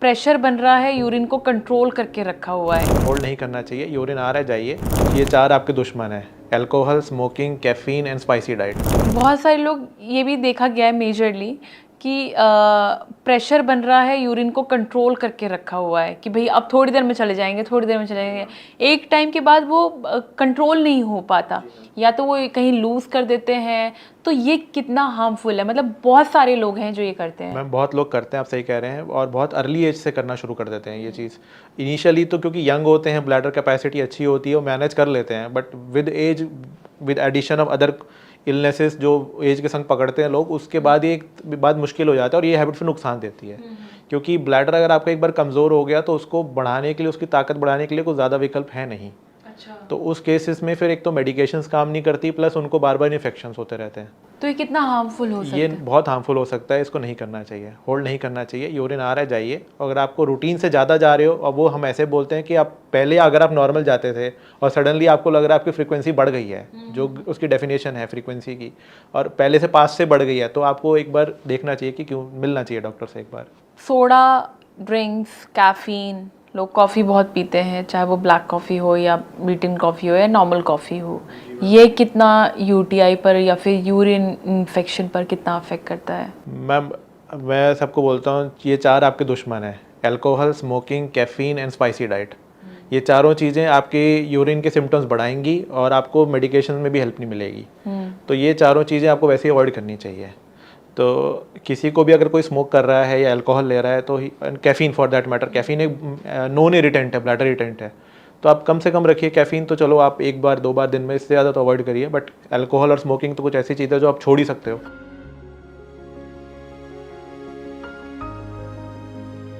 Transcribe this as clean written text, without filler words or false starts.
Pressure बन रहा है, यूरिन को कंट्रोल करके रखा हुआ है। होल्ड नहीं करना चाहिए, यूरिन आ रहा है जाइए। ये चार आपके दुश्मन हैं: alcohol, smoking, caffeine and spicy diet. बहुत सारे लोग ये भी देखा गया है मेजरली कि प्रेशर बन रहा है, यूरिन को कंट्रोल करके रखा हुआ है कि भाई अब थोड़ी देर में चले जाएंगे, थोड़ी देर में चले जाएंगे। एक टाइम के बाद वो कंट्रोल नहीं हो पाता, या तो वो कहीं लूज कर देते हैं। तो ये कितना हार्मफुल है, मतलब बहुत सारे लोग हैं जो ये करते हैं। मैम बहुत लोग करते हैं, आप सही कह रहे हैं, और बहुत अर्ली एज से करना शुरू कर देते हैं ये चीज़। इनिशियली तो क्योंकि यंग होते हैं, ब्लैडर कैपेसिटी अच्छी होती है, वो मैनेज कर लेते हैं, but with age, with addition of other illnesses जो एज के संग पकड़ते हैं लोग, उसके बाद ये एक बाद मुश्किल हो जाता है और ये हैबिट फिर नुकसान देती है। क्योंकि ब्लैडर अगर आपका एक बार कमज़ोर हो गया तो उसको बढ़ाने के लिए, उसकी ताकत बढ़ाने के लिए कोई ज़्यादा विकल्प है नहीं। अच्छा। तो उस केसेस में फिर एक तो मेडिकेशंस काम नहीं करती, प्लस उनको बार बार इन्फेक्शंस होते रहते हैं। तो ये कितना हार्मफुल हो सकता ये है? बहुत हार्मफुल हो सकता है, इसको नहीं करना चाहिए, होल्ड नहीं करना चाहिए। यूरिन आ रहा है जाइए। अगर आपको रूटीन से ज़्यादा जा रहे हो, और वो हम ऐसे बोलते हैं कि आप पहले अगर आप नॉर्मल जाते थे और सडनली आपको लग रहा है आपकी फ्रीक्वेंसी बढ़ गई है, जो उसकी डेफिनेशन है फ्रीक्वेंसी की, और पहले से 5 से बढ़ गई है, तो आपको एक बार देखना चाहिए कि क्यों, मिलना चाहिए डॉक्टर से एक बार। सोडा ड्रिंक्स, कैफीन, लोग कॉफ़ी बहुत पीते हैं, चाहे वो ब्लैक कॉफ़ी हो या बीटन कॉफ़ी हो या नॉर्मल कॉफ़ी हो। ये कितना यूटीआई पर या फिर यूरिन इन्फेक्शन पर कितना अफेक्ट करता है? मैम मैं सबको बोलता हूँ, ये चार आपके दुश्मन हैं: alcohol, smoking, caffeine and spicy diet. ये चारों चीज़ें आपके यूरिन के सिम्टम्स बढ़ाएंगी और आपको मेडिकेशन में भी हेल्प नहीं मिलेगी। तो ये चारों चीज़ें आपको वैसे ही अवॉइड करनी चाहिए। तो किसी को भी अगर कोई स्मोक कर रहा है या अल्कोहल ले रहा है, तो caffeine for that matter, caffeine एक नॉन इरिटेंट है, ब्लैडर इरिटेंट है, तो आप कम से कम रखिए। कैफ़ीन तो चलो आप एक बार 2 बार दिन में, इससे ज़्यादा तो अवॉइड करिए, बट अल्कोहल और स्मोकिंग तो कुछ ऐसी चीज़ है जो आप छोड़ ही सकते हो।